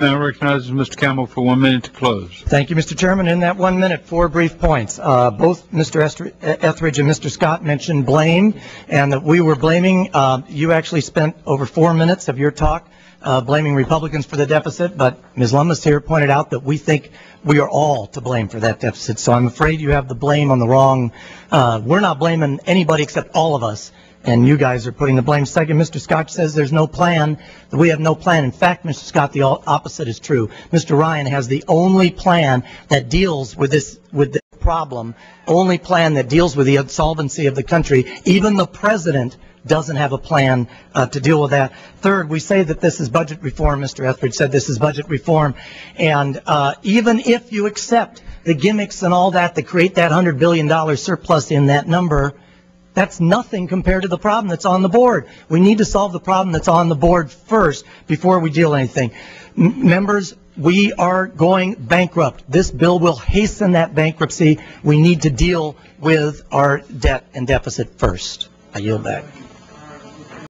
Now recognizes Mr. Campbell for 1 minute to close. Thank you, Mr. Chairman. In that 1 minute, 4 brief points. Both Mr. Etheridge and Mr. Scott mentioned blame, and that we were blaming. You actually spent over 4 minutes of your talk blaming Republicans for the deficit, but Ms. Lummis here pointed out that we think we are all to blame for that deficit. So I'm afraid you have the blame on the wrong. We're not blaming anybody except all of us, and you guys are putting the blame. Second, Mr. Scott says there's no plan, that we have no plan. In fact, Mr. Scott, the opposite is true. Mr. Ryan has the only plan that deals with this problem, only plan that deals with the insolvency of the country. Even the president doesn't have a plan to deal with that. Third, we say that this is budget reform. Mr. Etheridge said this is budget reform. And even if you accept the gimmicks and all that create that $100 billion surplus in that number, that's nothing compared to the problem that's on the board. We need to solve the problem that's on the board first before we deal anything. Members, we are going bankrupt. This bill will hasten that bankruptcy. We need to deal with our debt and deficit first. I yield back.